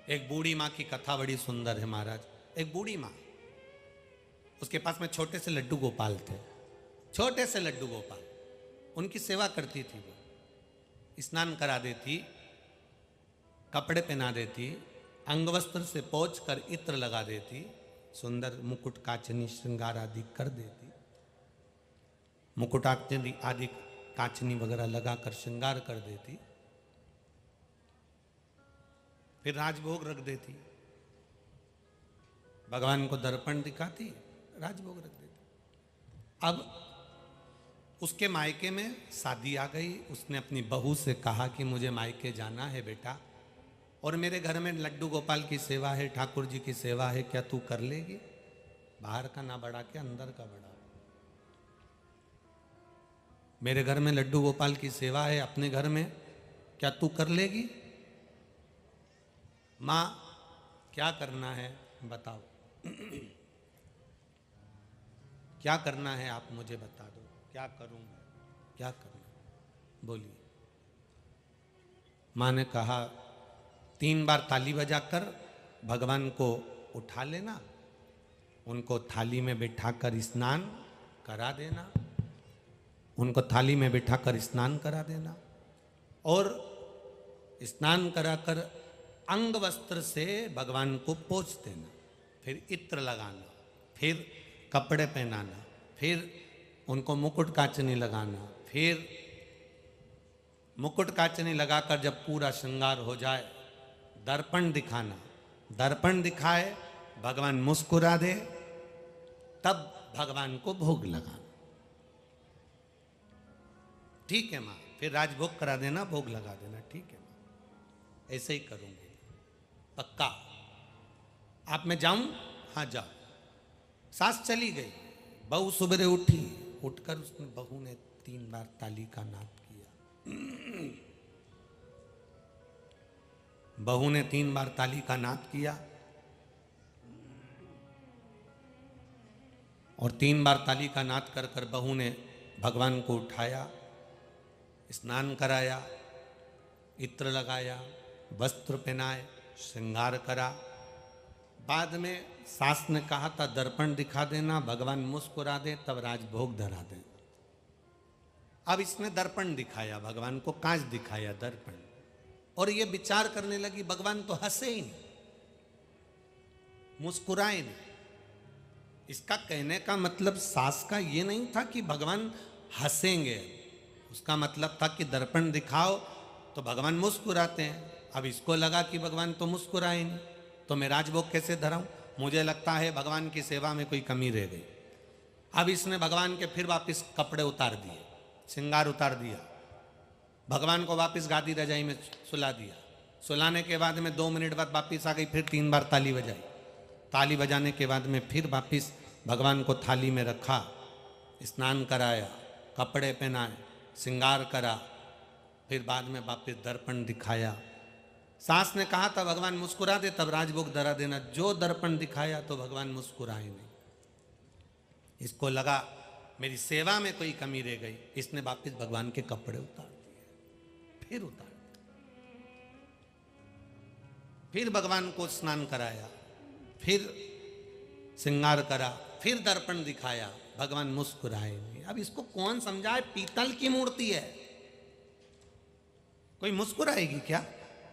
एक बूढ़ी माँ की कथा बड़ी सुंदर है महाराज। एक बूढ़ी माँ, उसके पास में छोटे से लड्डू गोपाल थे, छोटे से लड्डू गोपाल। उनकी सेवा करती थी वो, स्नान करा देती, कपड़े पहना देती, अंगवस्त्र से पोंछ कर इत्र लगा देती, सुंदर मुकुट कांचनी श्रृंगार आदि कर देती, मुकुट आदि कांचनी वगैरह लगाकर श्रृंगार कर देती, फिर राजभोग रख देती, भगवान को दर्पण दिखाती, राजभोग रख देती। अब उसके मायके में शादी आ गई। उसने अपनी बहू से कहा कि मुझे मायके जाना है बेटा, और मेरे घर में लड्डू गोपाल की सेवा है, ठाकुर जी की सेवा है, क्या तू कर लेगी? बाहर का ना बढ़ा के अंदर का बढ़ा। मेरे घर में लड्डू गोपाल की सेवा है, अपने घर में, क्या तू कर लेगी? माँ क्या करना है बताओ, क्या करना है आप मुझे बता दो, क्या करूं, क्या करना, बोलिए। माँ ने कहा 3 बार ताली बजाकर भगवान को उठा लेना, उनको थाली में बिठाकर स्नान करा देना, उनको थाली में बिठाकर स्नान करा देना, और स्नान कराकर अंग वस्त्र से भगवान को पोंछ देना, फिर इत्र लगाना, फिर कपड़े पहनाना, फिर उनको मुकुट कांचनी लगाना, फिर मुकुट कांचनी लगाकर जब पूरा श्रृंगार हो जाए दर्पण दिखाना, दर्पण दिखाए भगवान मुस्कुरा दे, तब भगवान को भोग लगाना। ठीक है माँ, फिर राजभोग करा देना, भोग लगा देना, ठीक है माँ, ऐसे ही करूंगी, पक्का। आप मैं जाऊं? हाँ जाओ। सास चली गई, बहू सुबह उठी, उठकर उसने बहू ने 3 बार ताली का नाद किया। बहू ने 3 बार ताली का नाद किया और 3 बार ताली का नाद कर कर बहू ने भगवान को उठाया, स्नान कराया, इत्र लगाया, वस्त्र पहनाए, श्रृंगार करा। बाद में सास ने कहा था दर्पण दिखा देना, भगवान मुस्कुरा दे, तब राजभोग धरा दे। अब इसने दर्पण दिखाया, भगवान को कांच दिखाया, दर्पण, और ये विचार करने लगी भगवान तो हंसे ही नहीं, मुस्कुराए नहीं। इसका कहने का मतलब सास का ये नहीं था कि भगवान हंसेंगे, उसका मतलब था कि दर्पण दिखाओ तो भगवान मुस्कुराते हैं। अब इसको लगा कि भगवान तो मुस्कुराए नहीं, तो मैं राजभोग कैसे धराऊं? मुझे लगता है भगवान की सेवा में कोई कमी रह गई। अब इसने भगवान के फिर वापस कपड़े उतार दिए, श्रृंगार उतार दिया, भगवान को वापस गादी रजाई में सुला दिया। सुलाने के बाद में 2 मिनट बाद वापस आ गई, फिर 3 बार ताली बजाई। ताली बजाने के बाद में फिर वापस भगवान को थाली में रखा, स्नान कराया, कपड़े पहनाए, श्रृंगार करा, फिर बाद में वापस दर्पण दिखाया। सास ने कहा था भगवान मुस्कुरा दे, तब राजभोग धरा देना। जो दर्पण दिखाया तो भगवान मुस्कुराए नहीं। इसको लगा मेरी सेवा में कोई कमी रह गई, इसने वापस भगवान के कपड़े उतार दिए, फिर उतार दिए, फिर भगवान को स्नान कराया, फिर श्रृंगार करा, फिर दर्पण दिखाया, भगवान मुस्कुराए नहीं। अब इसको कौन समझाए? पीतल की मूर्ति है, कोई मुस्कुराएगी क्या?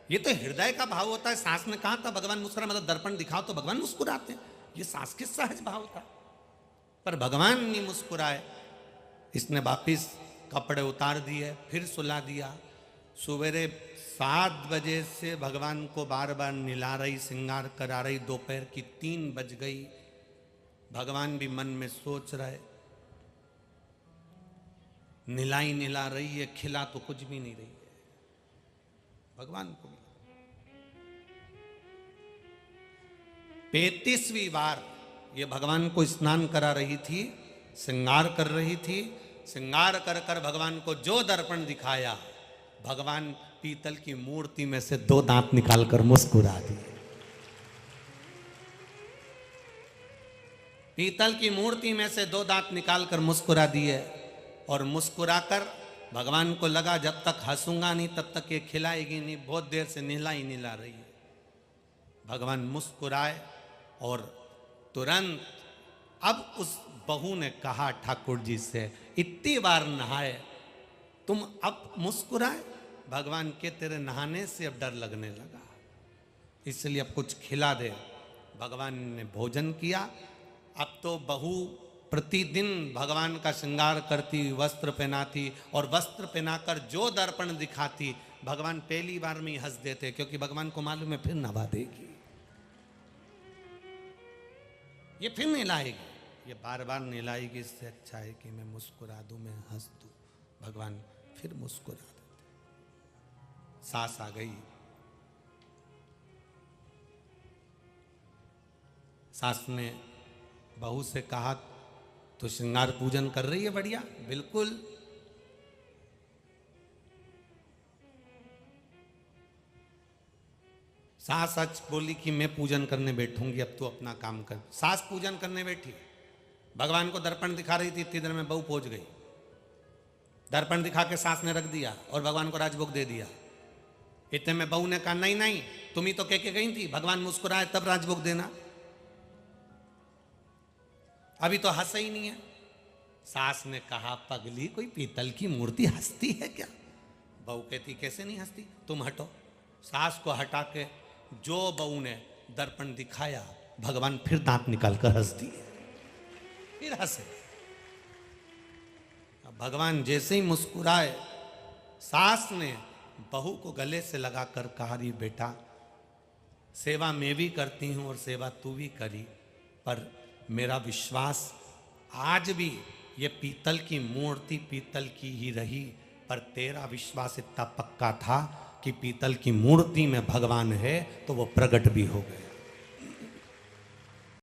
ये तो हृदय का भाव होता है। सास ने कहा था भगवान मुस्कुरा, मतलब दर्पण दिखाओ तो भगवान मुस्कुराते हैं, ये सास के सहज भाव था, पर भगवान नहीं मुस्कुराए। इसने वापिस कपड़े उतार दिए, फिर सुला दिया। सवेरे 7 बजे से भगवान को बार बार निला रही, श्रृंगार करा रही, दोपहर की 3 बज गई। भगवान भी मन में सोच रहे, निलाई निला रही है, खिला तो कुछ भी नहीं रही है भगवान को। 35वीं बार ये भगवान को स्नान करा रही थी, श्रृंगार कर रही थी। श्रृंगार कर कर भगवान को जो दर्पण दिखाया, भगवान पीतल की मूर्ति में से 2 दांत निकालकर मुस्कुरा दिए। पीतल की मूर्ति में से 2 दांत निकालकर मुस्कुरा दिए, और मुस्कुराकर भगवान को लगा जब तक हंसूंगा नहीं तब तक ये खिलाएगी नहीं, बहुत देर से निला ही निला रही है। भगवान मुस्कुराए और तुरंत अब उस बहू ने कहा ठाकुर जी से, इतनी बार नहाए तुम अब मुस्कुराए? भगवान के तेरे नहाने से अब डर लगने लगा, इसलिए अब कुछ खिला दे। भगवान ने भोजन किया। अब तो बहू प्रतिदिन भगवान का श्रृंगार करती, वस्त्र पहनाती, और वस्त्र पहनाकर जो दर्पण दिखाती, भगवान पहली बार में ही हंस देते, क्योंकि भगवान को मालूम है फिर नवा देगी, ये फिर नहलाएगी, ये बार बार नहलाएगी। इससे अच्छा है कि मैं मुस्कुरा दूं, मैं हंस दूं। भगवान फिर मुस्कुरा देते। सास आ गई। सास ने बहू से कहा, तो श्रृंगार पूजन कर रही है बढ़िया? बिल्कुल। सास सच बोली कि मैं पूजन करने बैठूंगी, अब तू अपना काम कर। सास पूजन करने बैठी, भगवान को दर्पण दिखा रही थी, इतनी देर में बहू पहुंच गई। दर्पण दिखा के सास ने रख दिया और भगवान को राजभोग दे दिया। इतने में बहू ने कहा, नहीं नहीं, तुम ही तो कह के गई थी भगवान मुस्कुराए तब राजभोग देना, अभी तो हंसा ही नहीं है। सास ने कहा, पगली कोई पीतल की मूर्ति हंसती है क्या? बहू कहती, कैसे नहीं हंसती, तुम हटो। सास को हटा के जो बहू ने दर्पण दिखाया, भगवान फिर दांत निकाल कर हंस दिए, फिर हंसे। अब भगवान जैसे ही मुस्कुराए, सास ने बहू को गले से लगाकर कहा, री बेटा, सेवा मैं भी करती हूं और सेवा तू भी करी, पर मेरा विश्वास आज भी ये पीतल की मूर्ति पीतल की ही रही, पर तेरा विश्वास इतना पक्का था कि पीतल की मूर्ति में भगवान है, तो वो प्रकट भी हो गए।